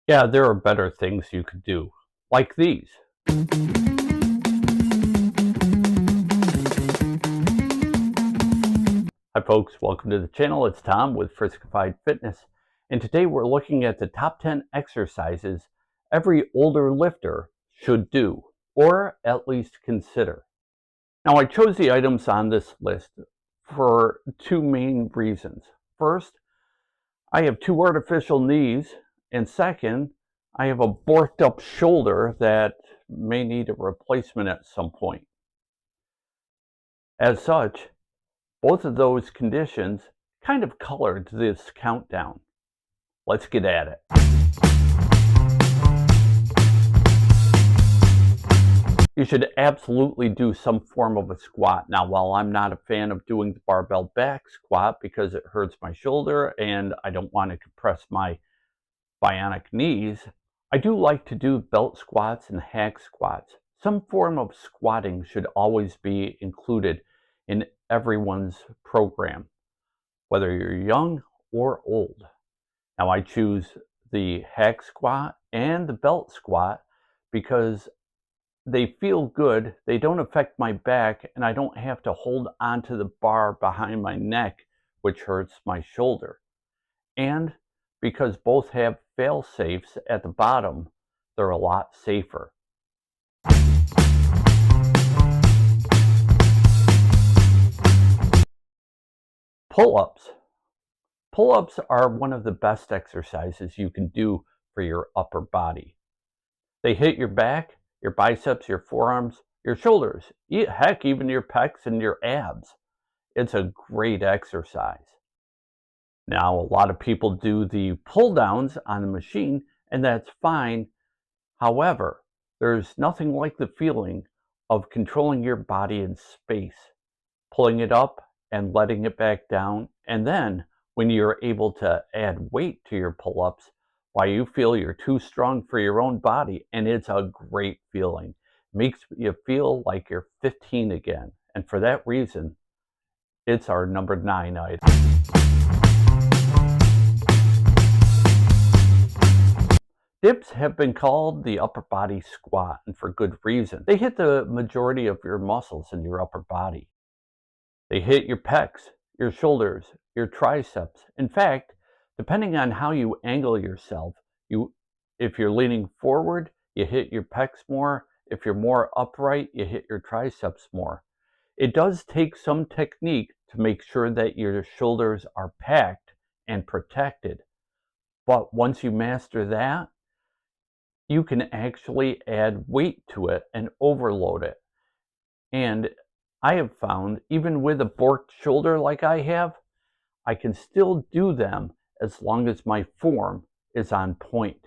Yeah, there are better things you could do, like these. Hi folks, welcome to the channel. It's Tom with Friskified Fitness, and today we're looking at the top 10 exercises every older lifter should do, or at least consider. Now, I chose the items on this list for two main reasons. First, I have two artificial knees, and second, I have a borked up shoulder that may need a replacement at some point. As such, both of those conditions kind of colored this countdown. Let's get at it. You should absolutely do some form of a squat. Now, while I'm not a fan of doing the barbell back squat because it hurts my shoulder and I don't want to compress my bionic knees, I do like to do belt squats and hack squats. Some form of squatting should always be included in everyone's program, whether you're young or old. Now I choose the hack squat and the belt squat because they feel good, they don't affect my back, and I don't have to hold onto the bar behind my neck, which hurts my shoulder. And because both have fail safes at the bottom, they're a lot safer. Pull-ups. Pull-ups are one of the best exercises you can do for your upper body. They hit your back, your biceps, your forearms, your shoulders, heck, even your pecs and your abs. It's a great exercise. Now, a lot of people do the pull downs on the machine, and that's fine. However, there's nothing like the feeling of controlling your body in space, pulling it up and letting it back down. And then when you're able to add weight to your pull-ups, why you feel you're too strong for your own body, and it's a great feeling. Makes you feel like you're 15 again. And for that reason, it's our number 9 item. Dips have been called the upper body squat, and for good reason. They hit the majority of your muscles in your upper body. They hit your pecs, your shoulders, your triceps. In fact, depending on how you angle yourself, if you're leaning forward, you hit your pecs more. If you're more upright, you hit your triceps more. It does take some technique to make sure that your shoulders are packed and protected. But once you master that, you can actually add weight to it and overload it. And I have found, even with a borked shoulder like I have, I can still do them as long as my form is on point.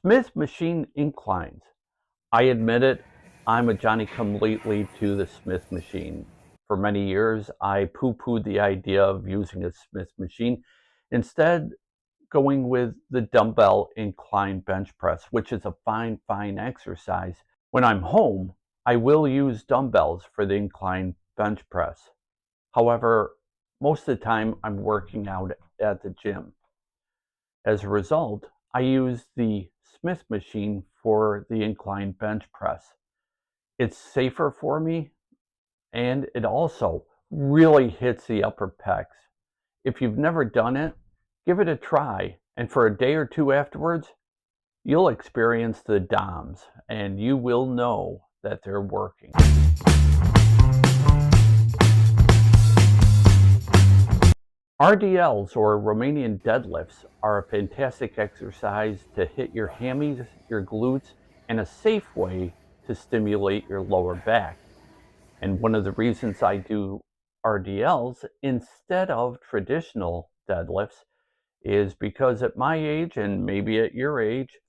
Smith machine inclines. I admit it, I'm a Johnny-come-lately to the Smith machine. For many years, I poo-pooed the idea of using a Smith machine, instead going with the dumbbell incline bench press, which is a fine exercise. When I'm home, I will use dumbbells for the incline bench press. However, most of the time I'm working out at the gym. As a result, I use the Smith machine for the incline bench press. It's safer for me, and it also really hits the upper pecs. If you've never done it, give it a try, and for a day or two afterwards, you'll experience the DOMs, and you will know that they're working. RDLs, or Romanian deadlifts, are a fantastic exercise to hit your hammies, your glutes, and a safe way to stimulate your lower back. And one of the reasons I do RDLs instead of traditional deadlifts is because at my age, and maybe at your age,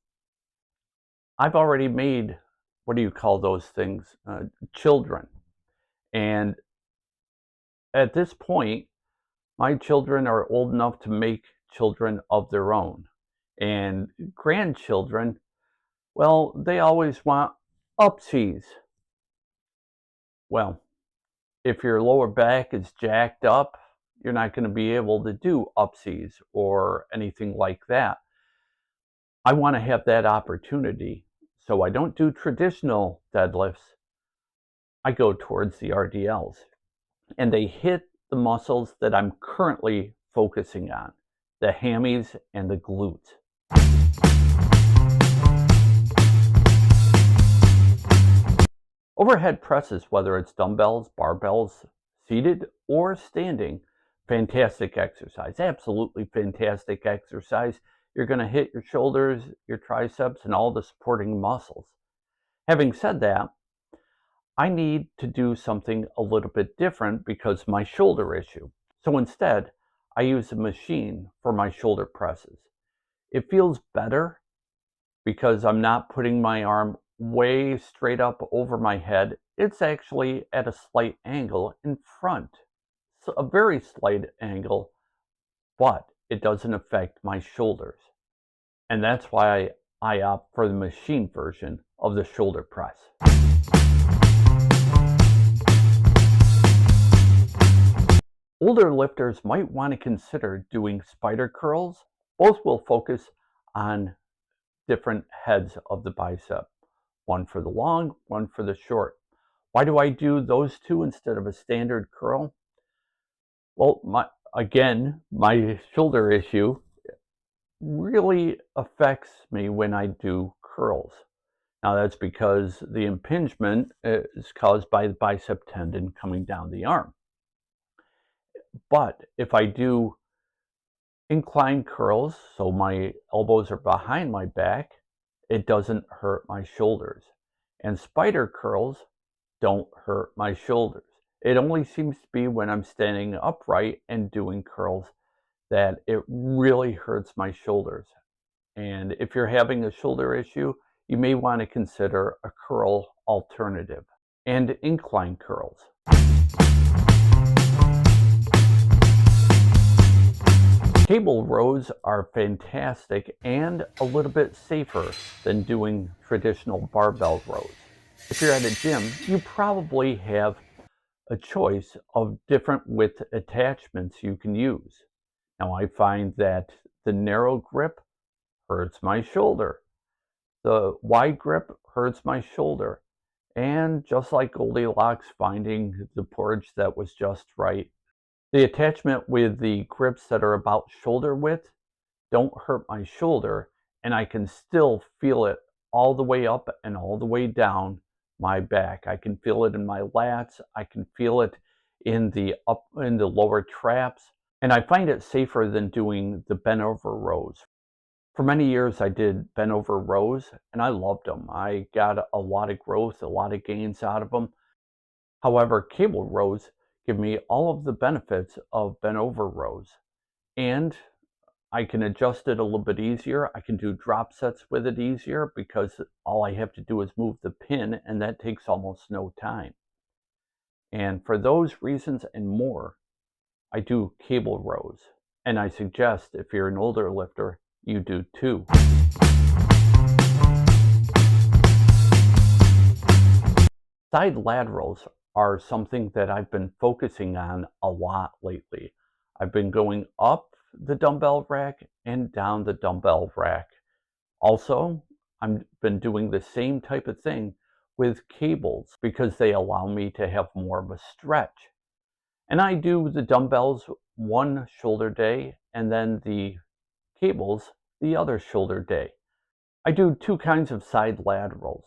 I've already made, what do you call those things, children. And at this point, my children are old enough to make children of their own. And grandchildren, well, they always want upsies. Well, if your lower back is jacked up, you're not going to be able to do upsies or anything like that. I want to have that opportunity. So I don't do traditional deadlifts. I go towards the RDLs. And they hit the muscles that I'm currently focusing on, the hammies and the glutes. Overhead presses, whether it's dumbbells, barbells, seated or standing, fantastic exercise, absolutely fantastic exercise. You're going to hit your shoulders, your triceps, and all the supporting muscles. Having said that, I need to do something a little bit different because of my shoulder issue. So instead, I use a machine for my shoulder presses. It feels better because I'm not putting my arm way straight up over my head. It's actually at a slight angle in front. So a very slight angle, but it doesn't affect my shoulders. And that's why I opt for the machine version of the shoulder press. Older lifters might want to consider doing spider curls. Both will focus on different heads of the bicep. One for the long, one for the short. Why do I do those two instead of a standard curl? Well, my shoulder issue really affects me when I do curls. Now that's because the impingement is caused by the bicep tendon coming down the arm. But if I do incline curls, so my elbows are behind my back, it doesn't hurt my shoulders. And spider curls don't hurt my shoulders. It only seems to be when I'm standing upright and doing curls that it really hurts my shoulders. And if you're having a shoulder issue, you may want to consider a curl alternative. And incline curls. Cable rows are fantastic and a little bit safer than doing traditional barbell rows. If you're at a gym, you probably have a choice of different width attachments you can use. Now I find that the narrow grip hurts my shoulder. The wide grip hurts my shoulder. And just like Goldilocks finding the porridge that was just right, the attachment with the grips that are about shoulder width don't hurt my shoulder, and I can still feel it all the way up and all the way down my back. I can feel it in my lats, I can feel it in the lower traps, and I find it safer than doing the bent over rows. For many years I did bent over rows and I loved them. I got a lot of growth, a lot of gains out of them. However, cable rows give me all of the benefits of bent over rows, and I can adjust it a little bit easier. I can do drop sets with it easier because all I have to do is move the pin, and that takes almost no time. And for those reasons and more, I do cable rows, and I suggest if you're an older lifter, you do too. Side laterals are something that I've been focusing on a lot lately. I've been going up the dumbbell rack and down the dumbbell rack. Also, I've been doing the same type of thing with cables because they allow me to have more of a stretch. And I do the dumbbells one shoulder day and then the cables the other shoulder day. I do two kinds of side laterals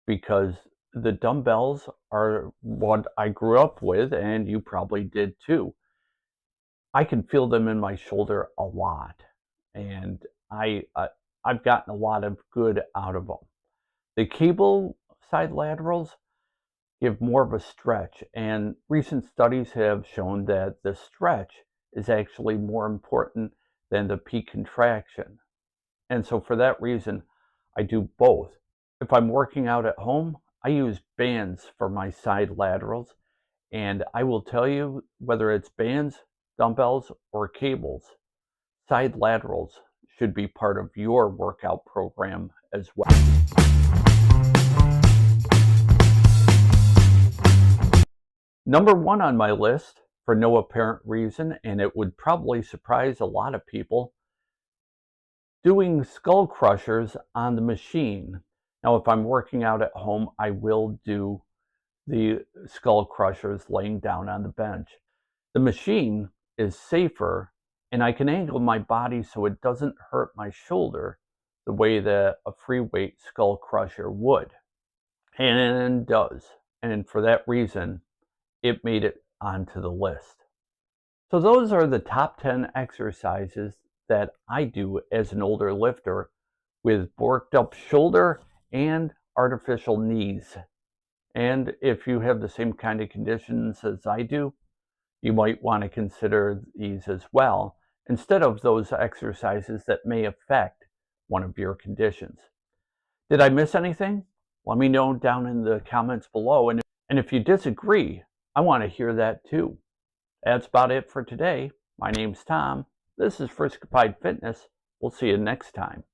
because the dumbbells are what I grew up with, and you probably did too. I can feel them in my shoulder a lot, and I've gotten a lot of good out of them. The cable side laterals give more of a stretch, and recent studies have shown that the stretch is actually more important than the peak contraction. And so for that reason, I do both. If I'm working out at home, I use bands for my side laterals, and I will tell you, whether it's bands, dumbbells, or cables, side laterals should be part of your workout program as well. Number one on my list for no apparent reason, and it would probably surprise a lot of people, doing skull crushers on the machine. Now, if I'm working out at home, I will do the skull crushers laying down on the bench. The machine is safer, and I can angle my body so it doesn't hurt my shoulder the way that a free weight skull crusher would, and does. And for that reason, it made it onto the list. So those are the top 10 exercises that I do as an older lifter with worked up shoulder and artificial knees. And if you have the same kind of conditions as I do, you might want to consider these as well, instead of those exercises that may affect one of your conditions. Did I miss anything? Let me know down in the comments below. And if you disagree, I want to hear that too. That's about it for today. My name's Tom. This is Friskified Fitness. We'll see you next time.